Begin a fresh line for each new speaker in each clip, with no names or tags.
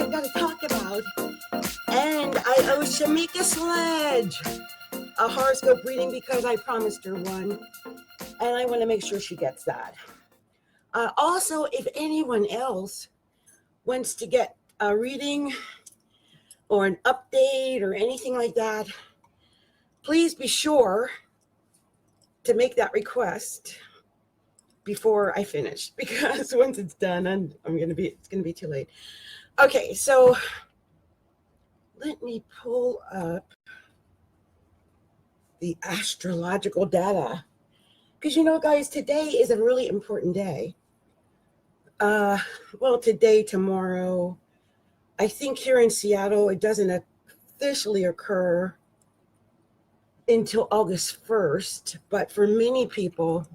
I've got to talk about. And I owe Shamika Sledge a horoscope reading because I promised her one. And I want to make sure she gets that. Also, if anyone else wants to get a reading or an update or anything like that, please be sure to make that request before I finish, because once it's done, it's gonna be too late. Okay, so let me pull up the astrological data, because guys, today is a really important day. Well, today, tomorrow, I think here in Seattle, it doesn't officially occur until August 1st, but for many people,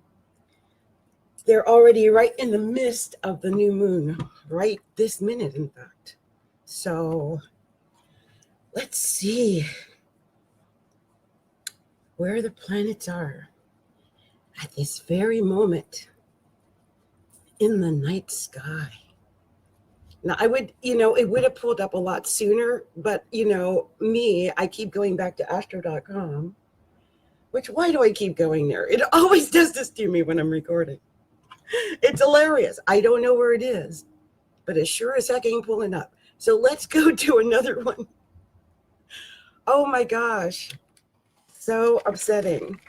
they're already right in the midst of the new moon, right this minute, in fact. So let's see where the planets are at this very moment in the night sky. Now, it would have pulled up a lot sooner, but me, I keep going back to astro.com, why do I keep going there? It always does this to me when I'm recording. It's hilarious. I don't know where it is, but as sure as heck ain't pulling up. So let's go to another one. Oh my gosh. So upsetting.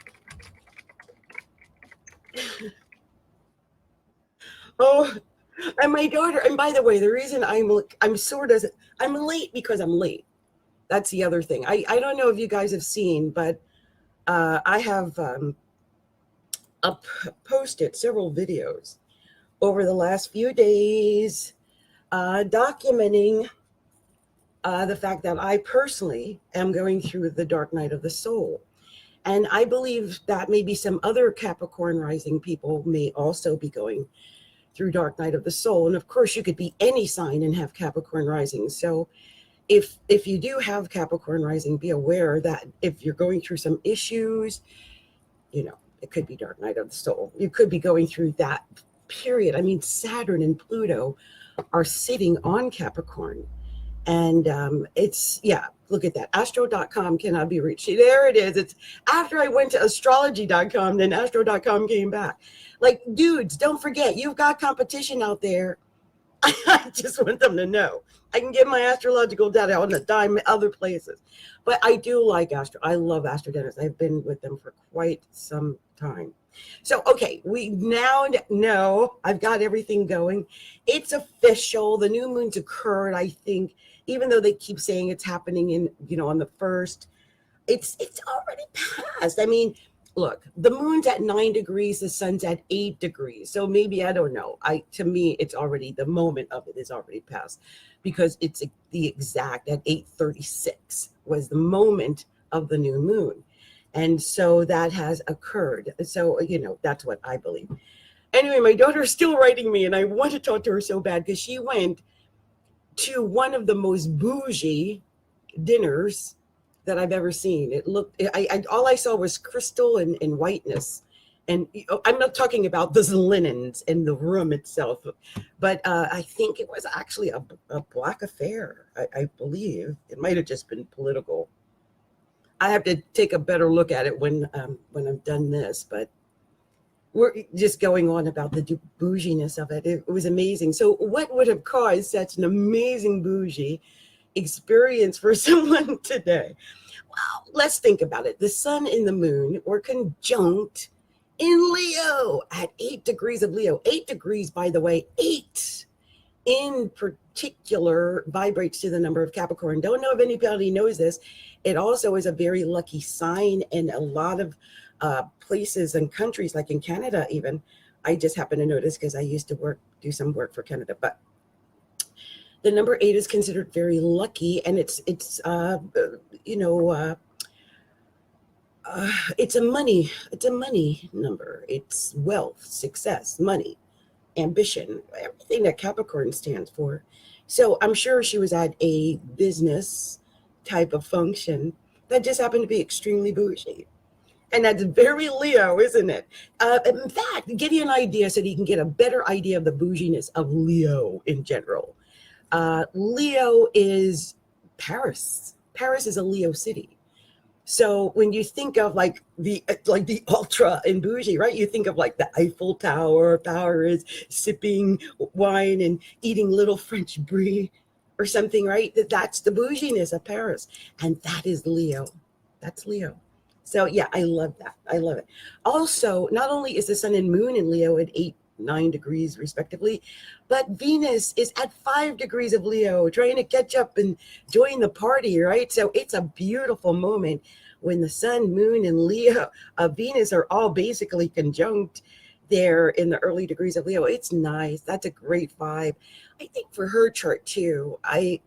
Oh, and my daughter, and by the way, the reason I'm late because I'm late. That's the other thing. I don't know if you guys have seen, but I have posted several videos over the last few days documenting the fact that I personally am going through the dark night of the soul. And I believe that maybe some other Capricorn rising people may also be going through dark night of the soul. And of course, you could be any sign and have Capricorn rising. So if you do have Capricorn rising, be aware that if you're going through some issues, it could be dark night of the soul. You could be going through that period. I mean, Saturn and Pluto are sitting on Capricorn. And look at that. Astro.com cannot be reached. There it is. It's after I went to astrology.com, then astro.com came back. Like, dudes, don't forget, you've got competition out there. I just want them to know. I can get my astrological data on a dime other places. But I do like Astro. I love Astro Dentists. I've been with them for quite some time. So, okay, we now know I've got everything going. It's official. The new moon's occurred, I think, even though they keep saying it's happening on the 1st. It's already passed. I mean, look, the moon's at 9 degrees, the sun's at 8 degrees. So maybe, I don't know. To me, it's already, the moment of it is already passed, because it's the exact at 8:36 was the moment of the new moon. And so that has occurred. So, that's what I believe. Anyway, my daughter's still writing me, and I want to talk to her so bad, because she went to one of the most bougie dinners that I've ever seen. It looked, all I saw was crystal and whiteness. And I'm not talking about the linens and the room itself, but I think it was actually a black affair. I believe it might have just been political. I have to take a better look at it when I've done this, but we're just going on about the bouginess of it. It was amazing. So what would have caused such an amazing bougie experience for someone today? Well, let's think about it. The sun and the moon were conjunct in Leo at 8 degrees of Leo. 8 degrees, by the way, 8 in particular vibrates to the number of Capricorn. Don't know if anybody knows this. It also is a very lucky sign in a lot of places and countries, like in Canada even. I just happen to notice because I used to do some work for Canada. But the number 8 is considered very lucky, and it's a money number. It's wealth, success, money, ambition, everything that Capricorn stands for. So I'm sure she was at a business type of function that just happened to be extremely bougie. And that's very Leo, isn't it? In fact, give you an idea so that you can get a better idea of the bouginess of Leo in general. Leo is Paris. Paris is a Leo city. So when you think of like the ultra and bougie, right? You think of like the Eiffel Tower, Paris, sipping wine and eating little French brie or something, right? That's the bouginess of Paris, and that is Leo. That's Leo. So yeah, I love that. I love it. Also, not only is the sun and moon in Leo at 8, 9 degrees respectively, but Venus is at 5 degrees of Leo, trying to catch up and join the party, right? So it's a beautiful moment when the sun, moon, and Leo, Venus are all basically conjunct there in the early degrees of Leo. It's nice. That's a great vibe. I think for her chart too, I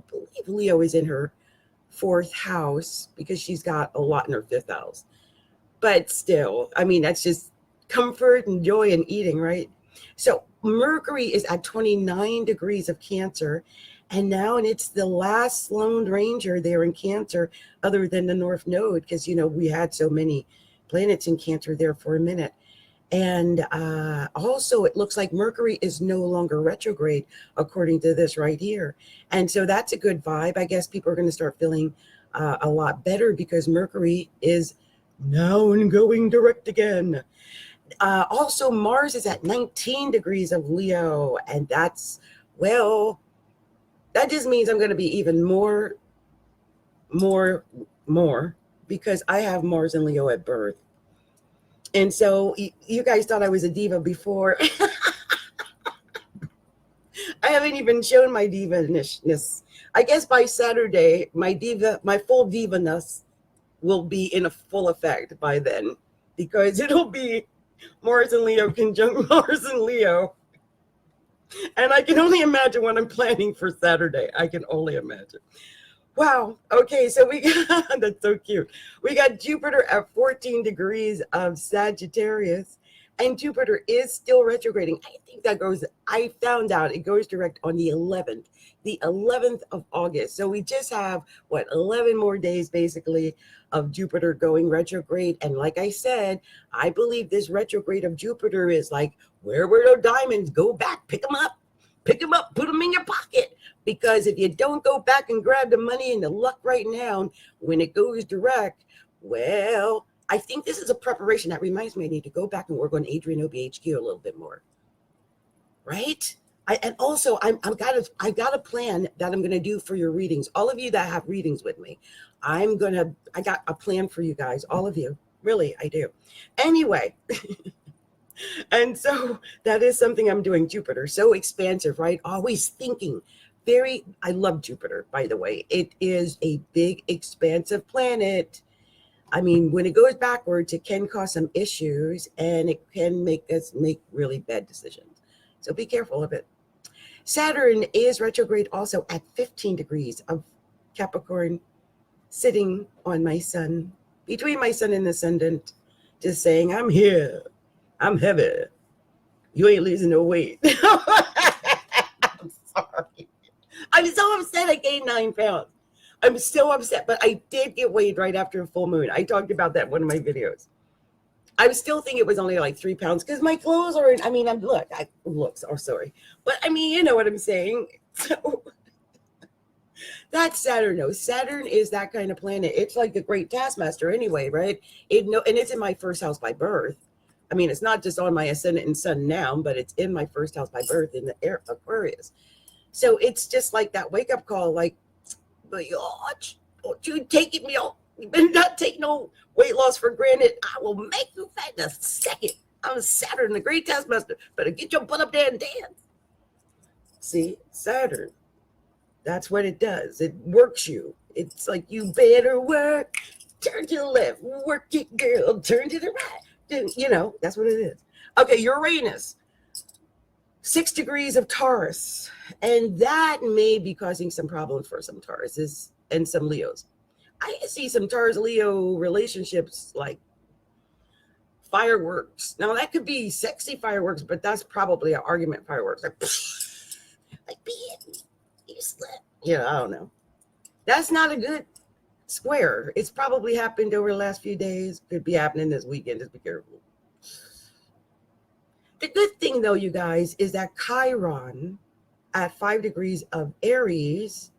believe Leo is in her fourth house because she's got a lot in her fifth house. But still, I mean, that's just comfort and joy and eating, right? So Mercury is at 29 degrees of Cancer, and it's the last Lone Ranger there in Cancer, other than the North Node, because we had so many planets in Cancer there for a minute. And also, it looks like Mercury is no longer retrograde, according to this right here. And so that's a good vibe. I guess people are going to start feeling a lot better because Mercury is now going direct again. Also, Mars is at 19 degrees of Leo. And that just means I'm going to be even more, because I have Mars and Leo at birth. And so you guys thought I was a diva before. I haven't even shown my diva-ness. I guess by Saturday, my full diva-ness will be in a full effect by then, because it'll be Mars and Leo conjunct Mars and Leo. And I can only imagine what I'm planning for Saturday. I can only imagine. Wow. Okay, so we got, that's so cute. We got Jupiter at 14 degrees of Sagittarius, and Jupiter is still retrograding. I found out it goes direct on the 11th of August. So we just have, 11 more days basically of Jupiter going retrograde. And like I said, I believe this retrograde of Jupiter is like, where were the diamonds? Go back, pick them up, put them in your pocket. Because if you don't go back and grab the money and the luck right now, when it goes direct, I think this is a preparation. That reminds me, I need to go back and work on Adrienne Obey HQ a little bit more. Right? I've got a plan that I'm going to do for your readings. All of you that have readings with me, I got a plan for you guys, all of you. Really, I do. Anyway. And so that is something I'm doing. Jupiter, so expansive, right? Always thinking. I love Jupiter, by the way. It is a big, expansive planet. I mean, when it goes backwards, it can cause some issues, and it can make us make really bad decisions. So be careful of it. Saturn is retrograde also at 15 degrees of Capricorn, sitting on my sun, between my sun and ascendant, just saying, I'm here. I'm heavy. You ain't losing no weight. I'm sorry. I'm so upset I gained 9 pounds. I'm so upset, but I did get weighed right after a full moon. I talked about that in one of my videos. I still think it was only like 3 pounds because my clothes are, sorry. But I mean, you know what I'm saying. So that's Saturn. No, Saturn is that kind of planet. It's like the great taskmaster anyway, right? And it's in my first house by birth. I mean, it's not just on my ascendant and sun now, but it's in my first house by birth in the Aquarius. So it's just like that wake-up call, like, but you taking me off. You better not take no weight loss for granted. I will make you fat in a second. I'm Saturn, the great taskmaster. Better get your butt up there and dance. See, Saturn. That's what it does. It works you. It's like, you better work. Turn to the left. Work it, girl. Turn to the right. That's what it is. Okay, Uranus. 6 degrees of Taurus. And that may be causing some problems for some Tauruses and some Leos. I see some Taurus-Leo relationships like fireworks. Now, that could be sexy fireworks, but that's probably an argument fireworks. Like you slept. I don't know. That's not a good square. It's probably happened over the last few days. Could be happening this weekend. Just be careful. The good thing, though, you guys, is that Chiron, at 5 degrees of Aries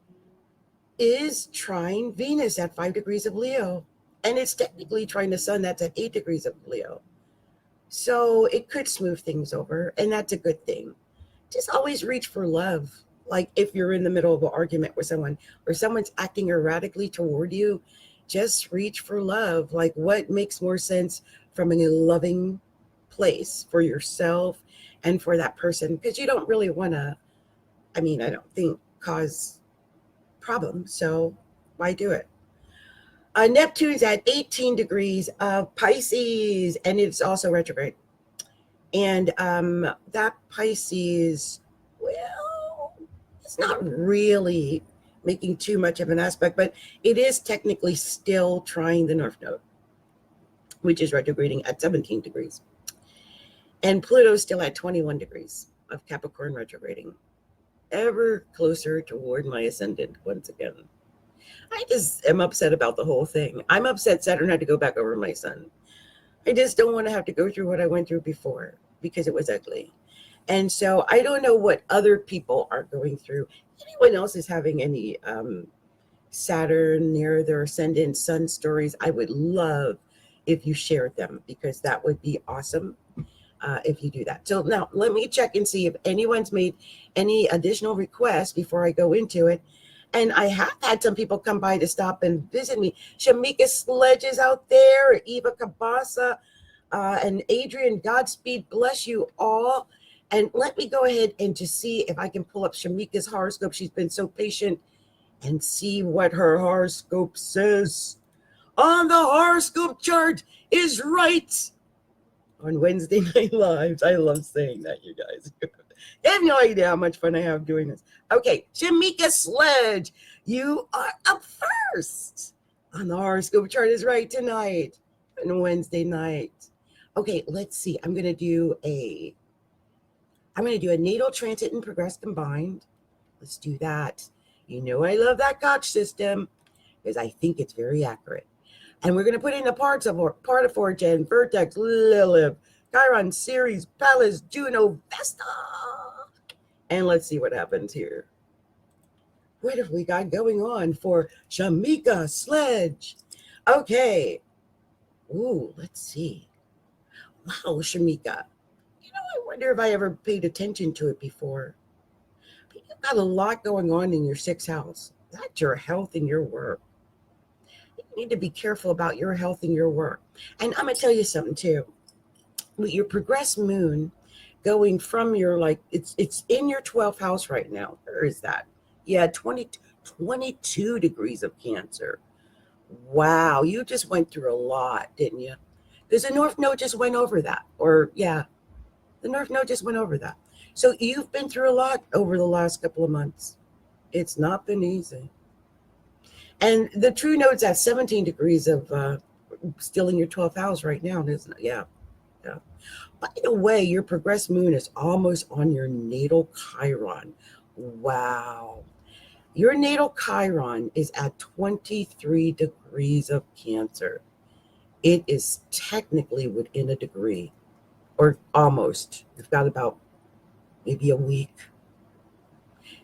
is trine Venus at 5 degrees of Leo. And it's technically trine the sun that's at 8 degrees of Leo. So it could smooth things over, and that's a good thing. Just always reach for love. Like if you're in the middle of an argument with someone or someone's acting erratically toward you, just reach for love. Like what makes more sense from a loving place for yourself and for that person? Because you don't really want to, I don't think, cause problems. So why do it? Neptune's at 18 degrees of Pisces, and it's also retrograde. And that Pisces, well, it's not really making too much of an aspect, but it is technically still trying the North Node, which is retrograding at 17 degrees. And Pluto's still at 21 degrees of Capricorn retrograding, ever closer toward my ascendant once again. I just am upset about the whole thing. I'm upset Saturn had to go back over my sun. I just don't want to have to go through what I went through before because it was ugly. And so I don't know what other people are going through. Anyone else is having any Saturn near their ascendant sun stories? I would love if you shared them, because that would be awesome if you do that. So now let me check and see if anyone's made any additional requests before I go into it. And I have had some people come by to stop and visit me. Shamika Sledge is out there, Eva Kabasa, and Adrienne, Godspeed, bless you all. And let me go ahead and just see if I can pull up Shamika's horoscope. She's been so patient, and see what her horoscope says. On the horoscope chart is right on Wednesday Night Lives. I love saying that, you guys. You have no idea how much fun I have doing this. Okay, Shamika Sledge, you are up first on the horoscope chart is right tonight on Wednesday night. Okay, let's see. I'm gonna do a natal transit and progress combined. Let's do that. You know I love that Koch system because I think it's very accurate. And we're going to put in the part of Origin, Vertex, Lilith, Chiron, Ceres, Pallas, Juno, Vesta. And let's see what happens here. What have we got going on for Shamika Sledge? Okay. Ooh, let's see. Wow, Shamika. I wonder if I ever paid attention to it before. But you've got a lot going on in your 6th house. That's your health and your work. You need to be careful about your health and your work. And I'm going to tell you something too. With your progressed moon going from your, it's in your 12th house right now. Where is that? Yeah, 22 degrees of Cancer. Wow, you just went through a lot, didn't you? Because the North Node just went over that. The North Node just went over that. So you've been through a lot over the last couple of months. It's not been easy. And the true node's at 17 degrees of still in your 12th house right now, isn't it? Yeah. By the way, your progressed moon is almost on your natal Chiron. Wow. Your natal Chiron is at 23 degrees of Cancer. It is technically within a degree, or almost. You've got about maybe a week.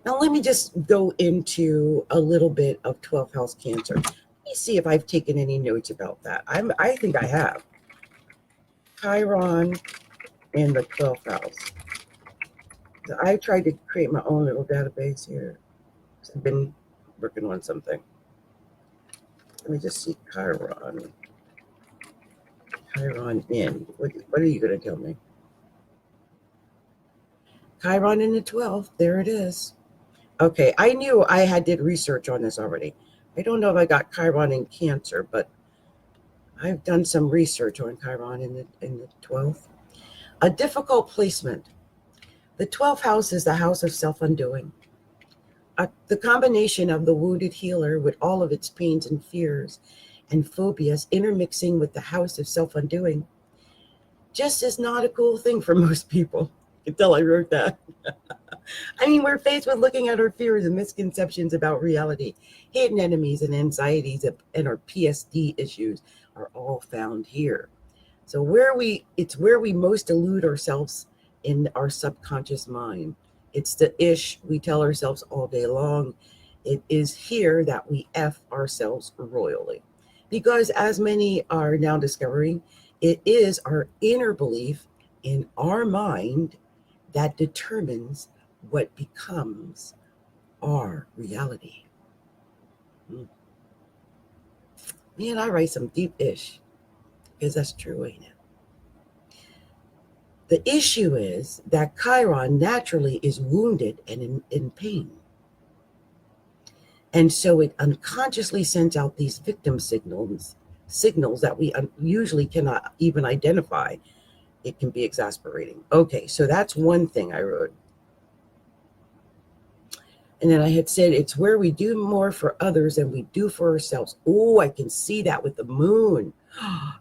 Now, let me just go into a little bit of 12th house Cancer. Let me see if I've taken any notes about that. I think I have. Chiron in the 12th house. So I tried to create my own little database here. I've been working on something. Let me just see Chiron. Chiron in. What are you going to tell me? Chiron in the 12th. There it is. Okay, I knew I did research on this already. I don't know if I got Chiron in Cancer, but I've done some research on Chiron in the 12th. A difficult placement. The 12th house is the house of self-undoing. The combination of the wounded healer with all of its pains and fears and phobias intermixing with the house of self-undoing just is not a cool thing for most people. You can tell I wrote that. We're faced with looking at our fears and misconceptions about reality. Hidden enemies and anxieties and our PSD issues are all found here. So it's where we most elude ourselves in our subconscious mind. It's the ish we tell ourselves all day long. It is here that we F ourselves royally. Because as many are now discovering, it is our inner belief in our mind that determines what becomes our reality. Man, I write some deep ish because that's true, ain't it? The issue is that Chiron naturally is wounded and in pain. And so it unconsciously sends out these victim signals that we usually cannot even identify. It can be exasperating. Okay, so that's one thing I wrote. And then I had said, it's where we do more for others than we do for ourselves. Oh, I can see that with the moon.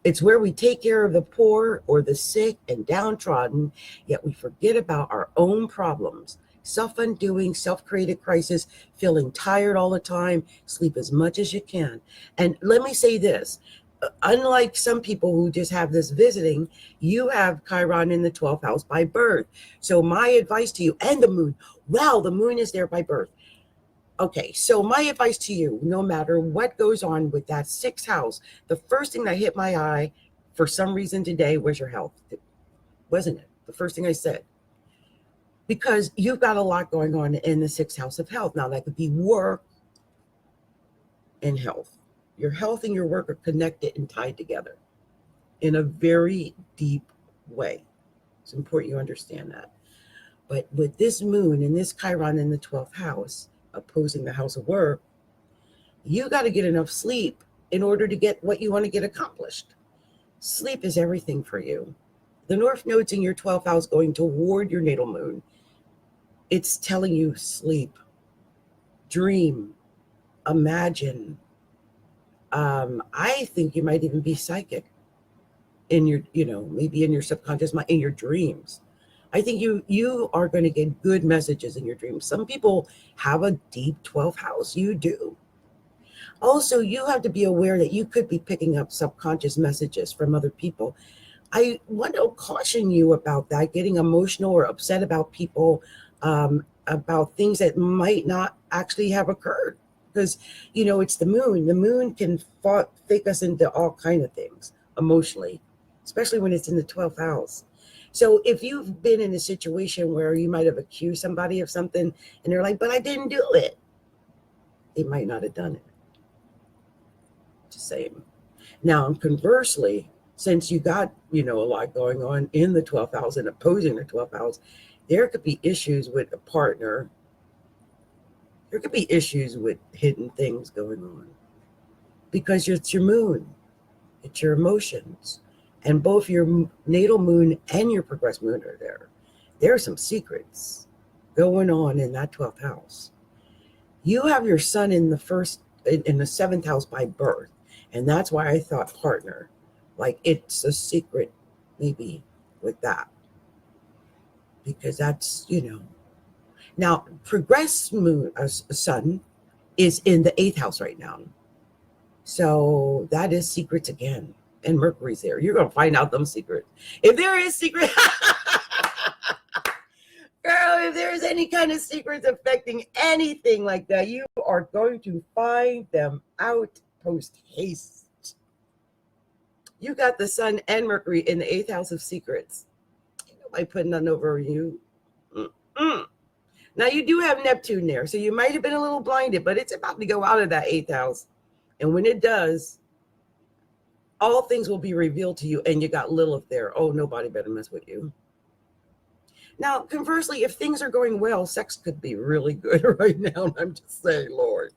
It's where we take care of the poor or the sick and downtrodden, yet we forget about our own problems. Self-undoing, self-created crisis, feeling tired all the time, sleep as much as you can. And let me say this, unlike some people who just have this visiting, you have Chiron in the 12th house by birth. So my advice to you, and the moon, wow, the moon is there by birth. Okay, so my advice to you, no matter what goes on with that 6th house, the first thing that hit my eye for some reason today was your health. Wasn't it? The first thing I said. Because you've got a lot going on in the 6th house of health. Now, that could be work and health. Your health and your work are connected and tied together in a very deep way. It's important you understand that. But with this moon and this Chiron in the 12th house, opposing the house of work, you got to get enough sleep in order to get what you want to get accomplished. Sleep is everything for you. The North Node's in your 12th house going toward your natal moon. It's telling you sleep, dream, imagine. I think you might even be psychic in your, maybe in your subconscious mind, in your dreams. I think you are going to get good messages in your dreams. Some people have a deep 12th house. You do. Also, you have to be aware that you could be picking up subconscious messages from other people. I want to caution you about that, getting emotional or upset about people, about things that might not actually have occurred. Because, it's the moon. The moon can fake us into all kinds of things emotionally, especially when it's in the 12th house. So if you've been in a situation where you might have accused somebody of something and they're like, but I didn't do it, they might not have done it. Just saying. Now, conversely, since you got, a lot going on in the 12th house and opposing the 12th house, there could be issues with a partner. There could be issues with hidden things going on because it's your moon. It's your emotions. And both your natal moon and your progressed moon are there. There are some secrets going on in that 12th house. You have your sun in the 7th house by birth. And that's why I thought partner. Like it's a secret maybe with that. Because that's, Now, progressed moon, sun is in the 8th house right now. So that is secrets again. And Mercury's there. You're going to find out them secrets. If there is secret, girl, if there's any kind of secrets affecting anything like that, you are going to find them out post haste. You got the sun and Mercury in the 8th house of secrets. Ain't nobody putting nothing over you. Mm-mm. Now, you do have Neptune there, so you might have been a little blinded, but it's about to go out of that 8th house. And when it does, all things will be revealed to you, and you got Lilith there. Oh, nobody better mess with you. Now, conversely, if things are going well, sex could be really good right now. I'm just saying, Lord.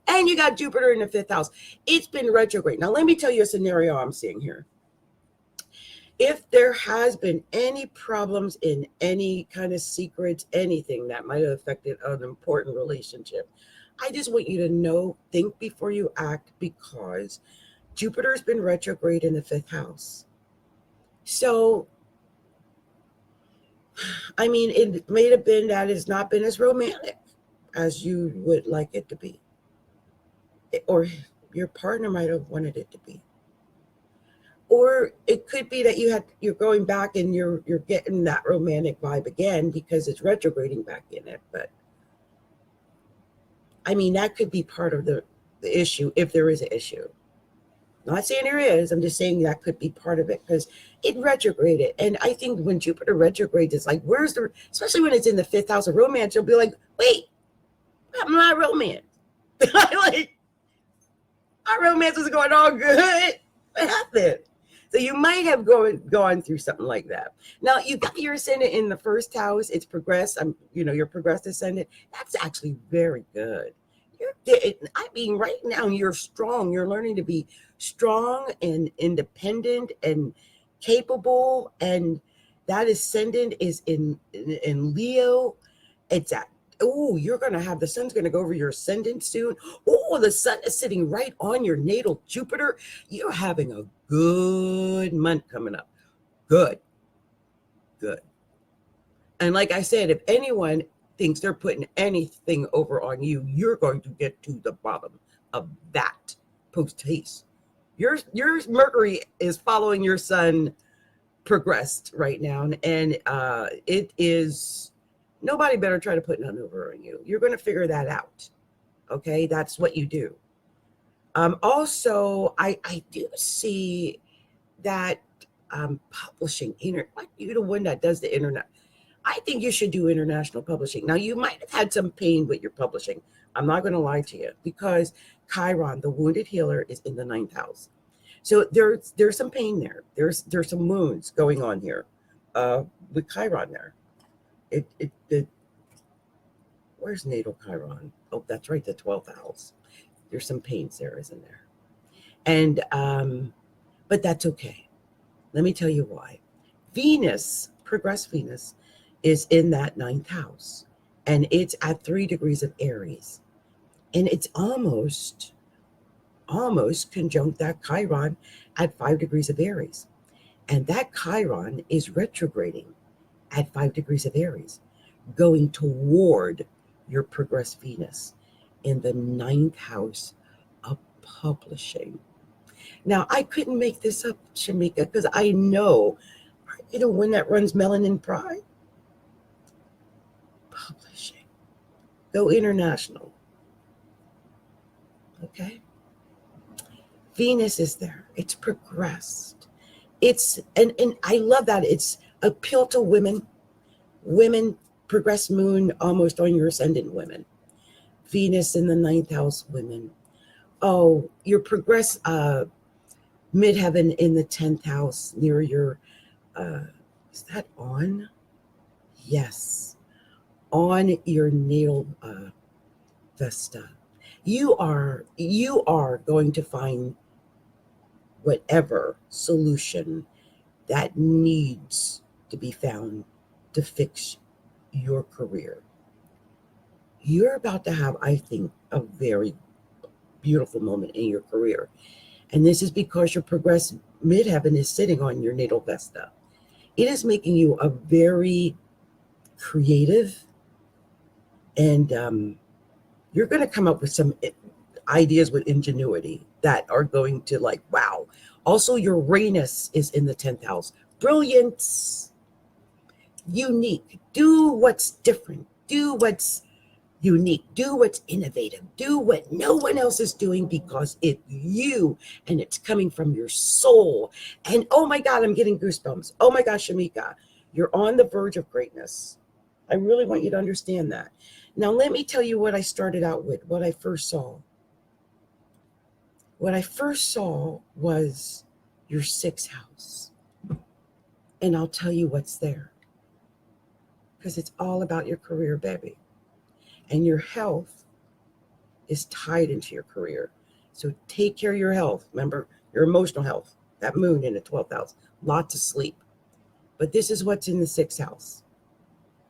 And you got Jupiter in the 5th house. It's been retrograde. Now, let me tell you a scenario I'm seeing here. If there has been any problems in any kind of secrets, anything that might have affected an important relationship, I just want you to know, think before you act, because Jupiter's been retrograde in the 5th house. So, I mean, it may have been that it's not been as romantic as you would like it to be. Or your partner might have wanted it to be. Or it could be that you're going back and you're getting that romantic vibe again because it's retrograding back in it. But I mean, that could be part of the issue if there is an issue. Not saying there is, I'm just saying that could be part of it because it retrograded. And I think when Jupiter retrogrades, it's like, where's the, especially when it's in the 5th house of romance, you'll be like, wait, I'm not romance. Like, our romance was going all good. What happened? So you might have gone through something like that. Now you got your ascendant in the 1st house. It's progressed. Your progressed ascendant. That's actually very good. I mean, right now you're strong. You're learning to be strong and independent and capable. And that ascendant is in Leo. It's at, oh, you're going to have, the sun's going to go over your ascendant soon. Oh, the sun is sitting right on your natal Jupiter. You're having a good month coming up. Good. And like I said, if anyone thinks they're putting anything over on you, you're going to get to the bottom of that post haste. Your Mercury is following your sun progressed right now, and it is, nobody better try to put none over on you. You're going to figure that out. Okay, that's what you do. Also, I do see that publishing, you're the one that does the internet. I think you should do international publishing. Now, you might have had some pain with your publishing. I'm not going to lie to you, because Chiron, the wounded healer, is in the 9th house. So there's some pain there. There's some wounds going on here with Chiron there. Where's natal Chiron? Oh, that's right, the 12th house. There's some pains there, isn't there? And but that's okay. Let me tell you why. Venus, progressed Venus, is in that 9th house, and it's at 3 degrees of Aries, and it's almost conjunct that Chiron at 5 degrees of Aries, and that Chiron is retrograding at 5 degrees of Aries, going toward your progressed Venus in the 9th house of publishing. Now, I couldn't make this up, Shamika, because I know, when that runs Melanin Pride. Publishing. Go international. Okay? Venus is there. It's progressed. It's, and I love that. It's appeal to women, progressed moon almost on your ascendant women. Venus in the 9th house women. Oh, your progressed midheaven in the 10th house near your, is that on? Yes. On your natal Vesta. You are going to find whatever solution that needs to be found to fix your career. You're about to have, I think, a very beautiful moment in your career. And this is because your progressed midheaven is sitting on your natal Vesta. It is making you a very creative, and you're going to come up with some ideas with ingenuity that are going to, like, wow. Also, Uranus is in the 10th house. Brilliance, unique. Do what's different. Do what's unique. Do what's innovative. Do what no one else is doing, because it's you and it's coming from your soul. And oh my God, I'm getting goosebumps. Oh my gosh, Shamika, you're on the verge of greatness. I really want you to understand that. Now, let me tell you what I started out with, what I first saw. What I first saw was your 6th house. And I'll tell you what's there, because it's all about your career, baby. And your health is tied into your career. So take care of your health. Remember, your emotional health, that moon in the 12th house, lots of sleep. But this is what's in the 6th house.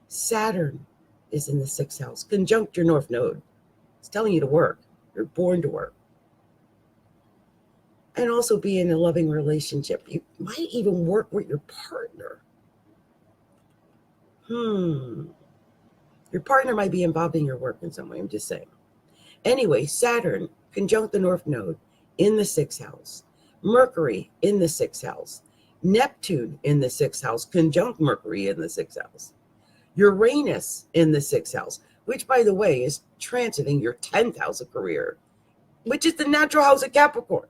Saturn is in the 6th house, conjunct your North Node. It's telling you to work. You're born to work. And also be in a loving relationship. You might even work with your partner. Your partner might be involved in your work in some way, I'm just saying. Anyway, Saturn, conjunct the North Node in the 6th house. Mercury in the 6th house, Neptune in the 6th house, conjunct Mercury in the 6th house, Uranus in the 6th house, which, by the way, is transiting your 10th house of career, which is the natural house of Capricorn.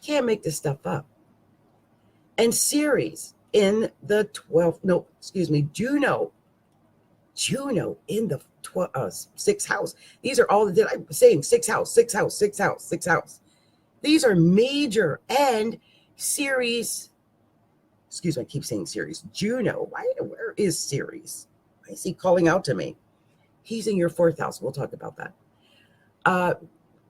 Can't make this stuff up. And Ceres in the 12th, Juno in the 6th house. These are all, I'm saying 6th house, 6th house, 6th house, 6th house. These are major. And Ceres, I keep saying Ceres. Juno, where is Ceres? Why is he calling out to me? He's in your 4th house. We'll talk about that.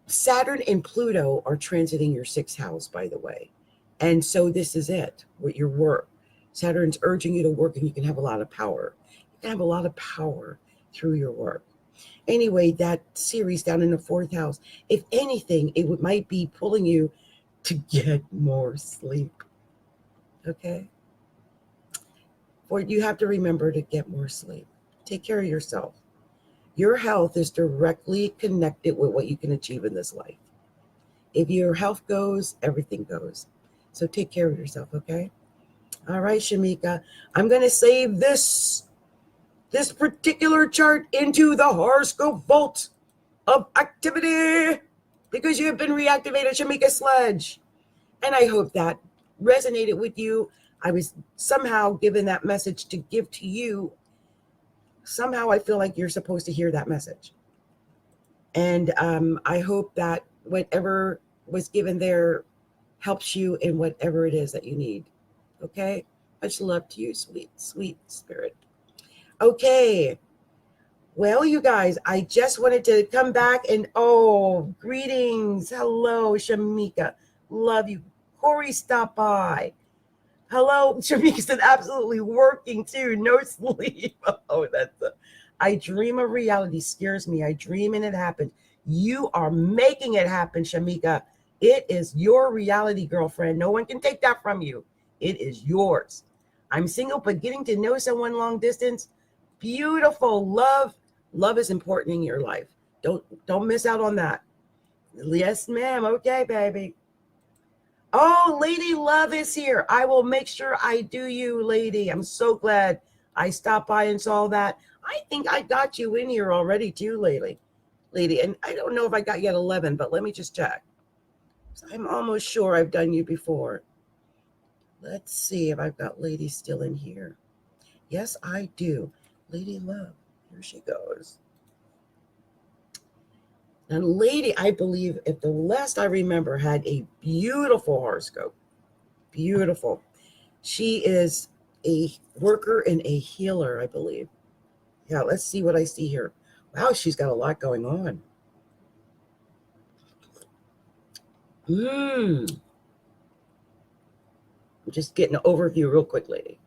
Saturn and Pluto are transiting your 6th house, by the way. And so this is it, with your work. Saturn's urging you to work, and you can have a lot of power. You can have a lot of power through your work. Anyway, that Ceres down in the 4th house, if anything, it might be pulling you to get more sleep. Okay? You have to remember to get more sleep. Take care of yourself. Your health is directly connected with what you can achieve in this life. If your health goes, everything goes. So take care of yourself, okay? All right, Shamika. I'm going to save this particular chart into the horoscope vault of activity because you have been reactivated, Shamika Sledge. And I hope that resonated with you. I was somehow given that message to give to you. Somehow I feel like you're supposed to hear that message. And I hope that whatever was given there helps you in whatever it is that you need. Okay? Much love to you, sweet, sweet spirit. Okay. Well, you guys, I just wanted to come back and, greetings. Hello, Shamika. Love you. Corey, stop by. Hello, Shamika said absolutely working too. No sleep. I dream of reality scares me. I dream and it happens. You are making it happen, Shamika. It is your reality, girlfriend. No one can take that from you. It is yours. I'm single, but getting to know someone long distance, beautiful. Love is important in your life. Don't miss out on that. Yes, ma'am. Okay, baby. Oh, Lady Love is here. I will make sure I do you, lady. I'm so glad I stopped by and saw that. I think I got you in here already too, lady. And I don't know if I got yet 11, but let me just check. I'm almost sure I've done you before. Let's see if I've got Lady still in here. Yes, I do. Lady Love. Here she goes. And Lady, I believe, if the last I remember, had a beautiful horoscope. Beautiful. She is a worker and a healer, I believe. Yeah, let's see what I see here. Wow, she's got a lot going on. I'm just getting an overview real quick, lady.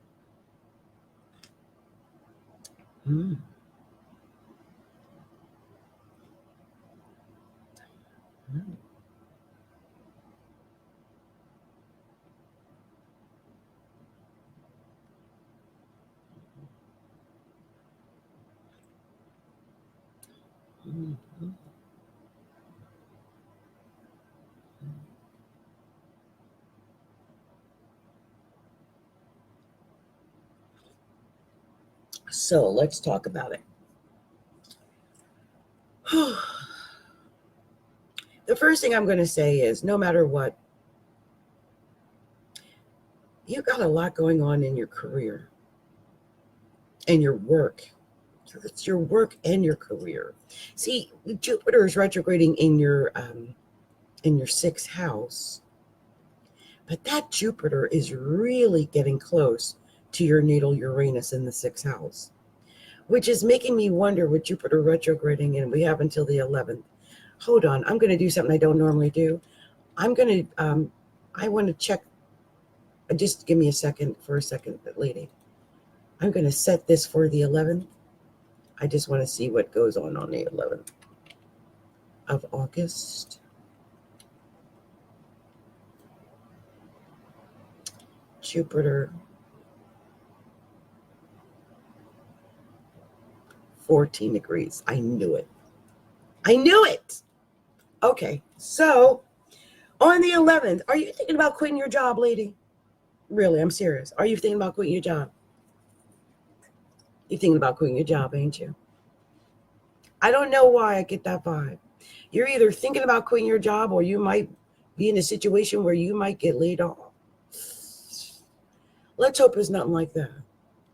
So let's talk about it. The first thing I'm going to say is no matter what, you got a lot going on in your career and your work. It's your work and your career. See, Jupiter is retrograding in your 6th house, but that Jupiter is really getting close to your natal Uranus in the 6th house, which is making me wonder with Jupiter retrograding, and we have until the 11th. Hold on, I'm going to do something I don't normally do. I want to check. Just give me a second, lady. I'm going to set this for the 11th. I just want to see what goes on the 11th of August. Jupiter, 14 degrees. I knew it. Okay, so On the 11th, are you thinking about quitting your job, lady? Really, I'm serious. Are you thinking about quitting your job? You're thinking about quitting your job, ain't you? I don't know why I get that vibe. You're either thinking about quitting your job or you might be in a situation where you might get laid off. Let's hope it's nothing like that.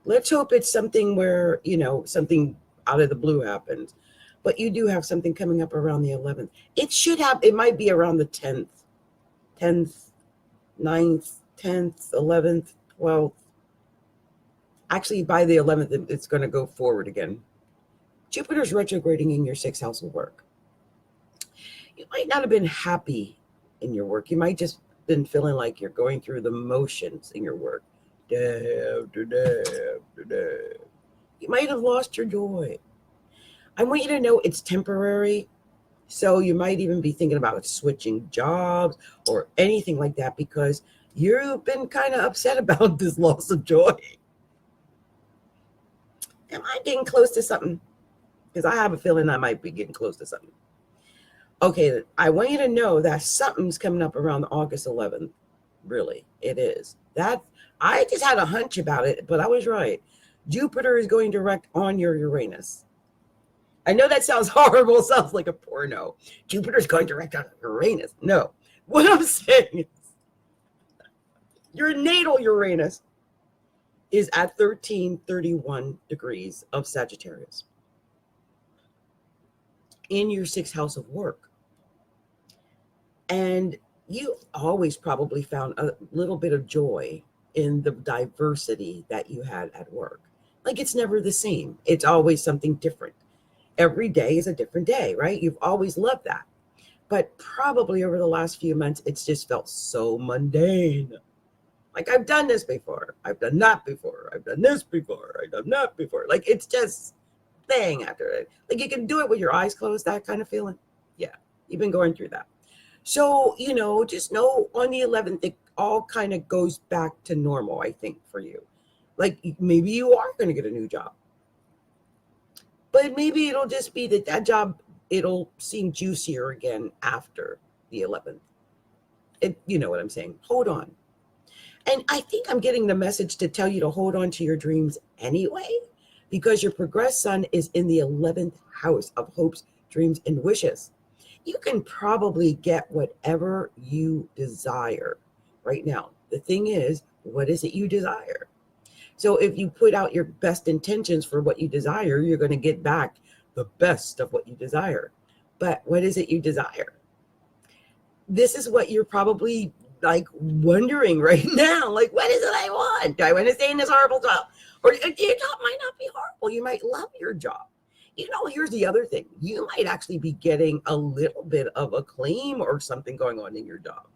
Let's hope it's something where, something out of the blue happens. But you do have something coming up around the 11th. It might be around the 10th, 9th, 10th, 11th, 12th. Actually, by the 11th, it's going to go forward again. Jupiter's retrograding in your 6th house of work. You might not have been happy in your work. You might just been feeling like you're going through the motions in your work. You might have lost your joy. I want you to know it's temporary. So you might even be thinking about switching jobs or anything like that because you've been kind of upset about this loss of joy. Am I getting close to something? Because I have a feeling I might be getting close to something. Okay, I want you to know that something's coming up around August 11th. Really, it is. I just had a hunch about it, but I was right. Jupiter is going direct on your Uranus. I know that sounds horrible. Sounds like a porno. Jupiter's going direct on Uranus. No. What I'm saying is your natal Uranus is at 1331 degrees of Sagittarius in your 6th house of work. And you always probably found a little bit of joy in the diversity that you had at work. Like it's never the same. It's always something different. Every day is a different day, right? You've always loved that. But probably over the last few months, it's just felt so mundane. Like I've done this before. I've done that before. I've done this before. I've done that before. Like it's just thing after it. Like you can do it with your eyes closed, that kind of feeling. Yeah, you've been going through that. So, just know on the 11th, it all kind of goes back to normal, I think, for you. Like maybe you are going to get a new job. But maybe it'll just be that job, it'll seem juicier again after the 11th. You know what I'm saying? Hold on. And I think I'm getting the message to tell you to hold on to your dreams anyway, because your progressed sun is in the 11th house of hopes, dreams, and wishes. You can probably get whatever you desire right now. The thing is, what is it you desire? So if you put out your best intentions for what you desire, you're going to get back the best of what you desire. But what is it you desire? This is what you're probably like wondering right now. Like, what is it I want? Do I want to stay in this horrible job? Or your job might not be horrible. You might love your job. Here's the other thing. You might actually be getting a little bit of acclaim or something going on in your job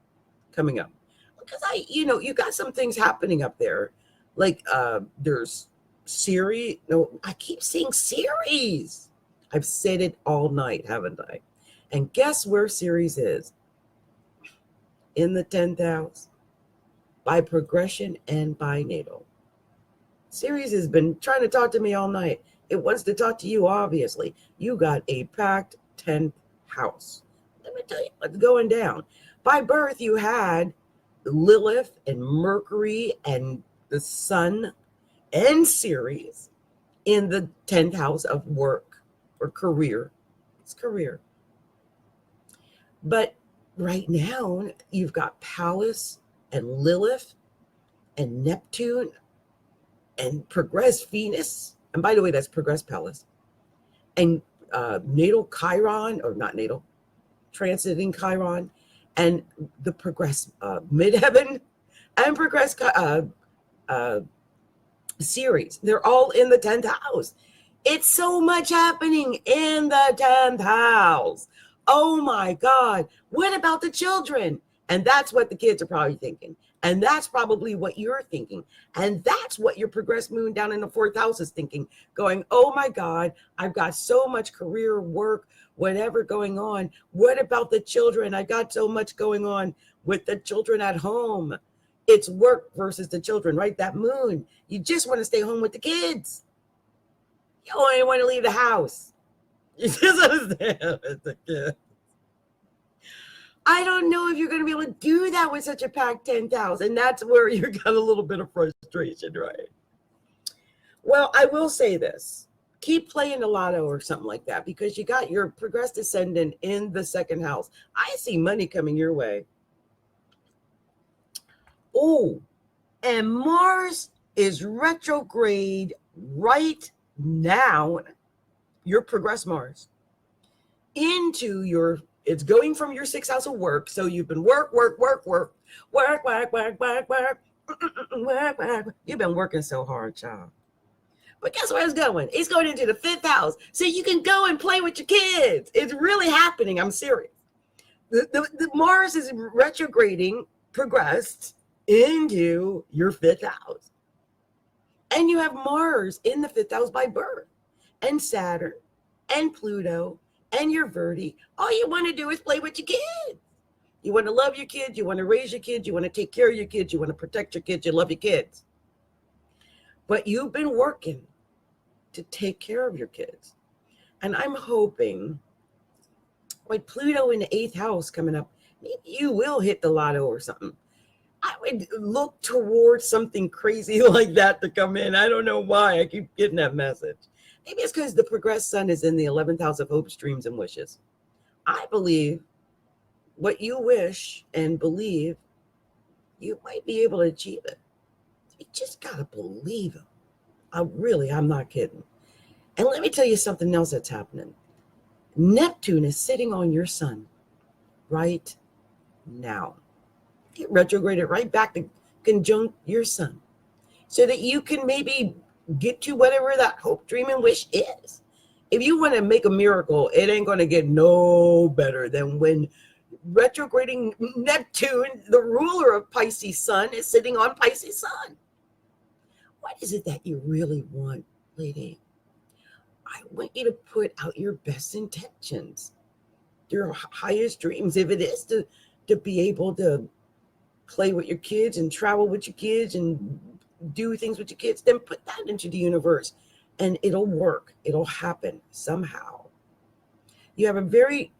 coming up. Because you got some things happening up there. Like there's series. No, I keep saying series. I've said it all night, haven't I? And guess where Ceres is? In the 10th house, by progression and by natal. Ceres has been trying to talk to me all night. It wants to talk to you, obviously. You got a packed 10th house. Let me tell you what's going down. By birth, you had Lilith and Mercury and the Sun and Ceres in the 10th house of work or career. It's career. But right now, you've got Pallas and Lilith and Neptune and progressed Venus. And by the way, that's progressed Pallas. And natal Chiron, or not natal, transiting Chiron, and the progressed midheaven and progressed Ceres. They're all in the 10th house. It's so much happening in the 10th house. Oh my God. What about the children? And that's what the kids are probably thinking. And that's probably what you're thinking. And that's what your progressed moon down in the 4th house is thinking, going, oh my God, I've got so much career, work, whatever going on. What about the children? I got so much going on with the children at home. It's work versus the children, right? That moon. You just want to stay home with the kids. You don't want to leave the house. You just understand with the kids. I don't know if you're going to be able to do that with such a packed 10,000. That's where you got a little bit of frustration, right? Well, I will say this. Keep playing the lotto or something like that, because you got your progressed ascendant in the second house. I see money coming your way. Oh, and Mars is retrograde right now. Your progressed Mars into your, it's going from your sixth house of work. So you've been work. You've been working so hard, child. But guess where it's going? It's going into the fifth house. So you can go and play with your kids. It's really happening. I'm serious. The Mars is retrograding, progressed into your fifth house. And you have Mars in the fifth house by birth, and Saturn, and Pluto, and your Verti. All you want to do is play with your kids. You want to love your kids. You want to raise your kids. You want to take care of your kids. You want to protect your kids. You love your kids. But you've been working to take care of your kids. And I'm hoping with Pluto in the eighth house coming up, maybe you will hit the lotto or something. I would look towards something crazy like that to come in. I don't know why I keep getting that message. Maybe it's because the progressed sun is in the 11th house of hopes, dreams, and wishes. I believe what you wish and believe, you might be able to achieve it. You just got to believe it. I'm not kidding. And let me tell you something else that's happening. Neptune is sitting on your sun right now. It retrograded right back to conjunct your sun, so that you can maybe get to whatever that hope, dream, and wish is. If you want to make a miracle, it ain't going to get no better than when retrograding Neptune, the ruler of Pisces sun, is sitting on Pisces sun. What is it that you really want, lady? I want you to put out your best intentions, your highest dreams. If it is to be able to play with your kids and travel with your kids and do things with your kids, then put that into the universe and it'll work. It'll happen somehow. You have a very,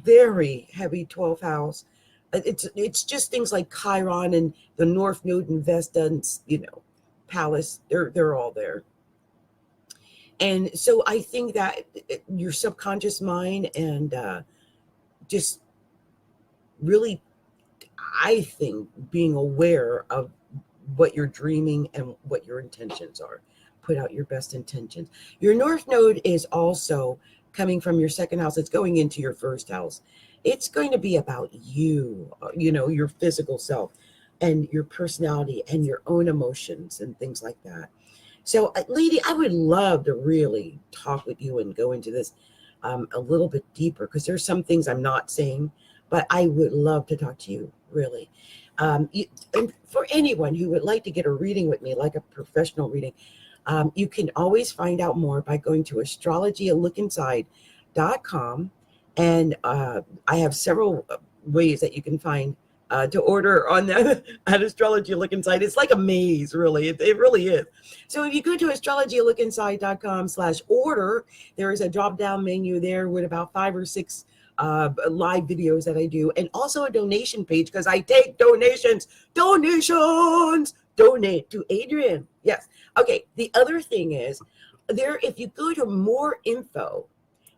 very heavy 12th house. It's just things like Chiron and the North Node and Vesta and, Pallas. They're all there. And so I think that your subconscious mind and just really, I think, being aware of what you're dreaming and what your intentions are. Put out your best intentions. Your North Node is also coming from your second house. It's going into your first house. It's going to be about you, your physical self and your personality and your own emotions and things like that. So, lady, I would love to really talk with you and go into this a little bit deeper, because there's some things I'm not saying, but I would love to talk to you, really. And for anyone who would like to get a reading with me, like a professional reading, you can always find out more by going to astrologyalookinside.com. And I have several ways that you can find to order on that at Astrology Look Inside. It's like a maze, really. It really is. So if you go to astrologylookinside.com/order, there is a drop-down menu there with about 5 or 6 live videos that I do, and also a donation page, because I take donations. Donate to Adrienne. Yes. Okay. The other thing is there, if you go to more info,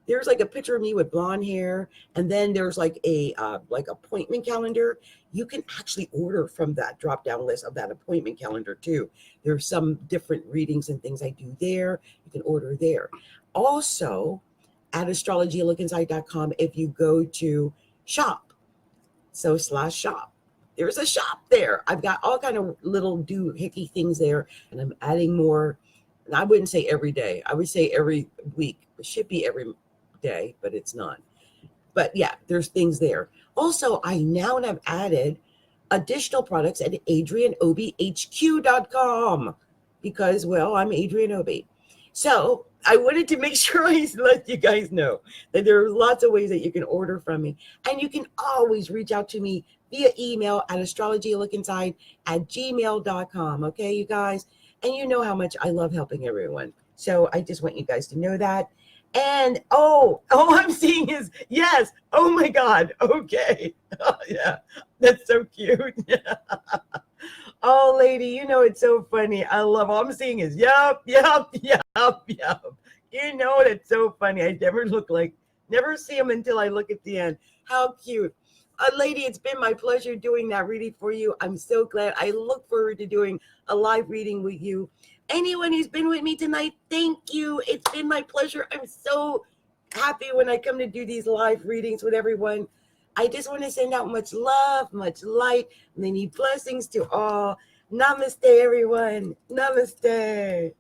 there's like a picture of me with blonde hair, and then there's like a appointment calendar. You can actually order from that drop-down list of that appointment calendar too. There's some different readings and things I do there. You can order there. Also, at astrologylookinside.com, if you go to shop, /shop, there's a shop there. I've got all kind of little doohickey things there, and I'm adding more. And I wouldn't say every day. I would say every week. It should be every day, but it's not. But yeah, there's things there. Also, I now have added additional products at AdrienneObeyHQ.com, because, well, I'm Adrienne Obey. So I wanted to make sure I let you guys know that there are lots of ways that you can order from me. And you can always reach out to me via email at astrologylookinside@gmail.com. Okay, you guys? And you know how much I love helping everyone. So I just want you guys to know that. And oh, I'm seeing is yes. Oh my God. Okay. Oh, yeah, that's so cute. Oh, lady, you know it's so funny. I love all I'm seeing is yup, yup, yup, yup. You know it's so funny. I never see them until I look at the end. How cute. Lady, it's been my pleasure doing that reading for you. I'm so glad. I look forward to doing a live reading with you. Anyone who's been with me tonight, thank you. It's been my pleasure. I'm so happy when I come to do these live readings with everyone. I just want to send out much love, much light, many blessings to all. Namaste, everyone. Namaste.